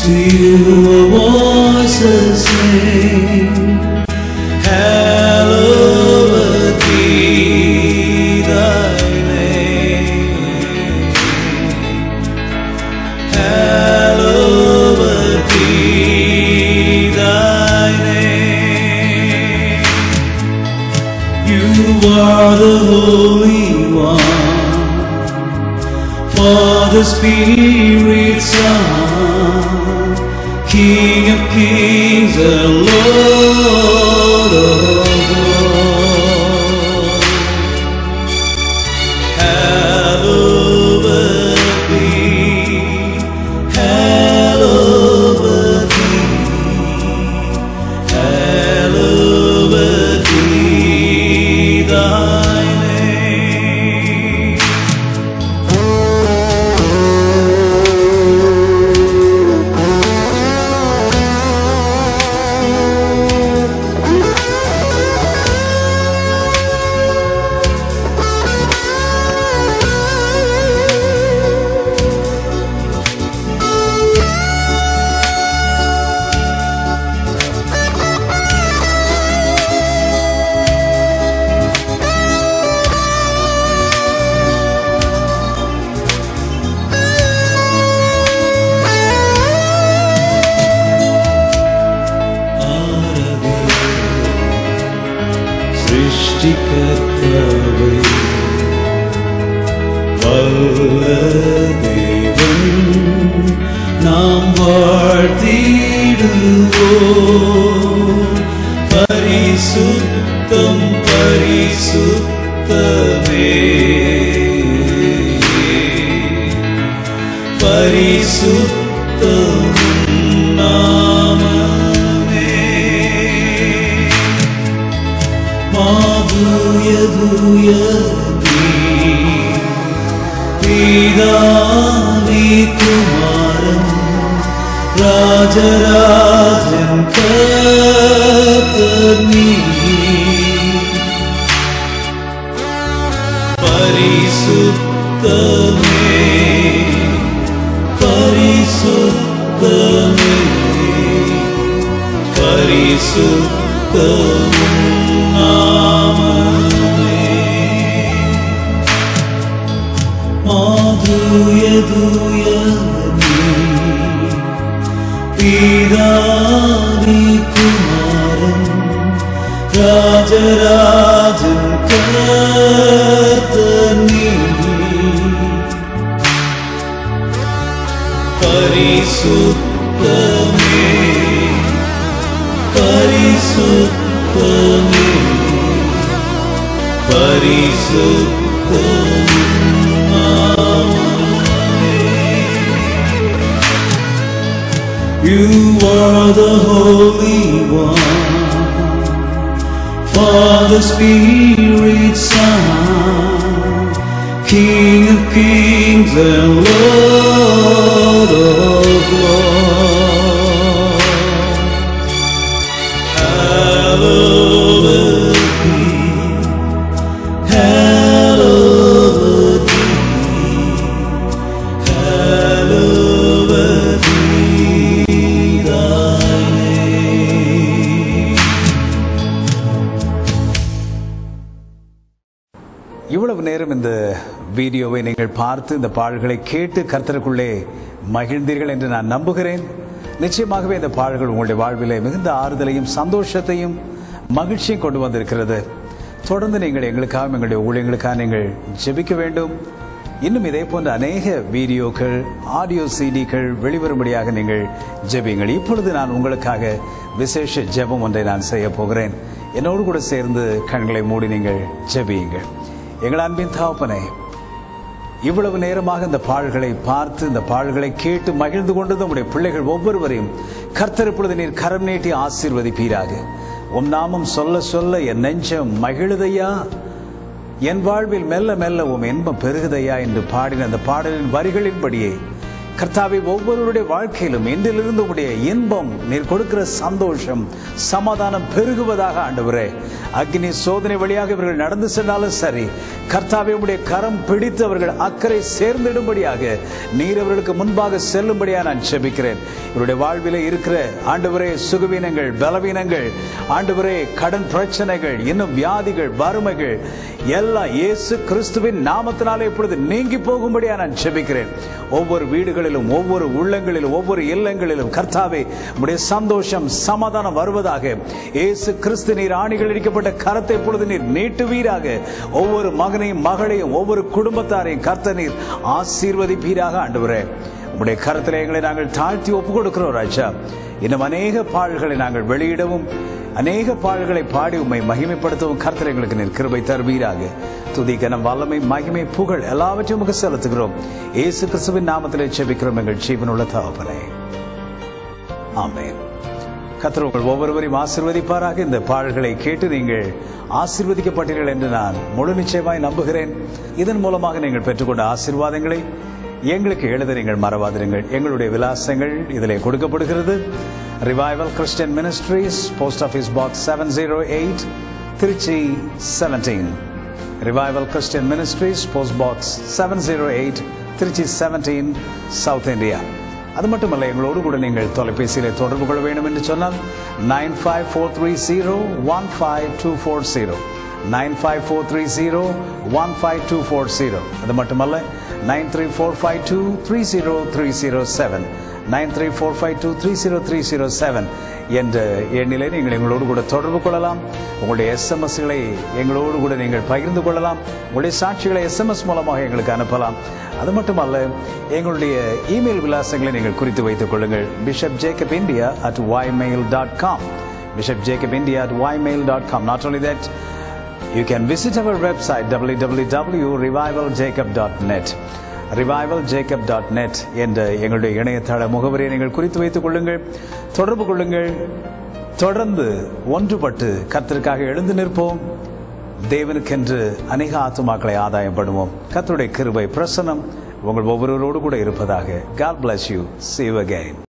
to you a voice will sing. Hallowed be thy name. Hallowed be thy name. You are the Holy One, Father, Spirit, Son, King of kings and Lord of lords. Hallowed be, hallowed be, hallowed be thy name. சிருஷ்டிகர்த்தாவே வல்ல தேவன் நாம் வாழ்த்திடுவோம். பரிசுத்தம் பரிசுத்தமே, பரிசுத்தம் நாமமே. மாதுயதுய பிதாவி குமாரன் ராஜராஜன் கர்த்தர் நீர். பரிசுத்தமே பரிசுத்தமே பரிசுத்தம் நாமமே. மாதுயதுய பிதாவி குமாரன் ராஜராஜன் கர்த்தர் நீர். பரிசுத்தமே பரிசுத்தமே பரிசுத்தம் நாமமே. You are the Holy One, Father, Spirit, Son, King of kings and Lord of lords. Hallowed be, hallowed be, hallowed be thy name. இவ்வளவு நேரம் இந்த வீடியோவை நீங்கள் பார்த்து இந்த பாடல்களை கேட்டு கர்த்தருக்குள்ளே மகிழ்ந்தீர்கள் என்று நான் நம்புகிறேன். நிச்சயமாகவே இந்த பாடல்கள் உங்களுடைய வாழ்விலே மிகுந்த ஆறுதலையும் சந்தோஷத்தையும் மகிழ்ச்சியும் கொண்டு வந்திருக்கிறது. தொடர்ந்து நீங்கள் எங்களுக்காக எங்களுடைய ஊழியங்களுக்காக நீங்கள் ஜெபிக்க வேண்டும். இன்னும் இதே போன்ற அநேக வீடியோக்கள் ஆடியோ சிடிக்கள் வெளிவரும்படியாக நீங்கள் ஜெபியுங்கள். இப்பொழுது நான் உங்களுக்காக விசேஷ ஜெபம் ஒன்றை நான் செய்ய போகிறேன். என்னோடு கூட சேர்ந்து கண்களை மூடி நீங்கள் ஜெபியுங்கள். எங்கள் அன்பின் தகப்பனே, இவ்வளவு நேரமாக இந்த பாடல்களை பார்த்து இந்த பாடல்களை கேட்டு மகிழ்ந்து கொண்டது உம்முடைய பிள்ளைகள் ஒவ்வொருவரையும் கர்த்தர் இப்பொழுது நீர் கரம் நீட்டி ஆசீர்வதிப்பீராக. உம் நாமம் சொல்ல சொல்ல என் நெஞ்சம் மகிழுதையா, என் வாழ்வில் மெல்ல மெல்ல உம் இன்பம் பெருகுதையா என்று பாடின அந்த பாடலின் வரிகளின்படியே கர்த்தாவே, ஒவ்வொருவருடைய வாழ்க்கையிலும் இன்றிலிருந்து உடைய இன்பம், நீர் கொடுக்கிற சந்தோஷம், சமாதானம் பெருகுவதாக ஆண்டவரே. அக்னி சோதனை வழியாக இவர்கள் நடந்து சென்றாலும் சரி, கர்த்தாவே, உடைய கரம் பிடித்து அவர்கள் அக்கறை சேர்ந்திடும்படியாக நீர் அவர்களுக்கு முன்பாக செல்லும்படியாக நான் ஜெபிக்கிறேன். இவருடைய வாழ்விலே இருக்கிற ஆண்டவரே சுகவீனங்கள், பலவீனங்கள், ஆண்டவரே கடன் பிரச்சனைகள், இன்னும் வியாதிகள், வறுமைகள் எல்லாம் இயேசு கிறிஸ்துவின் நாமத்தினாலே இப்பொழுது நீங்கி போகும்படியாக நான் ஜெபிக்கிறேன். ஒவ்வொரு வீடுகளிலும், ஒவ்வொரு உள்ளங்களிலும், ஒவ்வொரு இல்லங்களிலும் கர்த்தாவே உடைய சந்தோஷம், சமாதானம் வருவதாக. இயேசு கிறிஸ்து நீர் ஆணிகள் இடிக்கப்பட்ட கரத்தை இப்பொழுது நீர் நீட்டுவீராக. ஒவ்வொரு மகனையும் மகளையும் ஒவ்வொரு குடும்பத்தாரையும் கர்த்தர் நீர் ஆசீர்வதிப்பீராக. ஆண்டவரே, உடைய கரத்திலே எங்களை நாங்கள் தாழ்த்தி ஒப்புக் கொடுக்கிறோம் ராஜா. இன்னும் அநேக பாடல்களை நாங்கள் வெளியிடவும், அநேக பாடல்களை பாடி உம்மை மகிமைப்படுத்தவும் கர்த்தர் எங்களுக்கு நீர் கிருபை தருவீராக. துதி, கனம், வல்லமை, மகிமை, புகழ் எல்லாவற்றையும் உமக்கு செலுத்துகிறோம். இயேசு கிறிஸ்துவின் நாமத்திலே ஜெபிக்கிறோம் எங்கள் ஜீவனுள்ள தகப்பனே, ஆமென். கர்த்தர் உங்கள் ஒவ்வொருவரையும் ஆசீர்வதிப்பாராக. இந்த பாடல்களை கேட்டு நீங்கள் ஆசீர்வதிக்கப்பட்டீர்கள் என்று நான் முழு நிச்சயமாய் நம்புகிறேன். இதன் மூலமாக நீங்கள் பெற்றுக்கொண்ட ஆசீர்வாதங்களை எங்களுக்கு எழுத நீங்கள் மறவாதிருங்கள். எங்களுடைய விலாசங்கள் இதிலே கொடுக்கப்படுகிறது. Revival Christian ministries, post office box 708, Tiruchi 17. Revival Christian ministries, post box 708, Tiruchi 17, South India. அது மட்டுமல்ல, எங்களோடு கூட நீங்கள் தொலைபேசியிலே தொடர்பு கொள்ள வேண்டும் என்று சொன்னால் 9543015240, 9543015240. அது மட்டுமல்ல, 9345230307, 9345230307 என்ற எண்ணிலே நீங்கள் எங்களோடு கூட தொடர்பு கொள்ளலாம். உங்களுடைய எஸ்எம்எஸ்களை எங்களோடு கூட நீங்கள் பகிர்ந்து கொள்ளலாம். உங்களுடைய சாட்சிகளை எஸ்எம்எஸ் மூலமாக எங்களுக்கு அனுப்பலாம். அது மட்டுமல்ல, எங்களுடைய இமெயில் விலாசங்களை நீங்கள் குறித்து வைத்துக் கொள்ளுங்கள். bishopjacobindia@ymail.com, bishopjacobindia@ymail.com. Not only that, you can visit our website www.revivaljacob.net, revivaljacob.net என்ற எங்களுடைய இணையதள முகவரியை நீங்கள் குறித்து வைத்துக் கொள்ளுங்கள். தொடர்பு கொள்ளுங்கள். தொடர்ந்து ஒன்றுபட்டு கர்த்தருக்காக எழுந்து நிற்போம். தேவனுக்கென்று அநேக ஆத்துமாக்களை ஆதாயம் பண்ணுவோம். கர்த்தருடைய கிருபை பிரசன்னம் உங்கள் ஒவ்வொருவரோடு கூட இருப்பதாக. God bless you. See you again.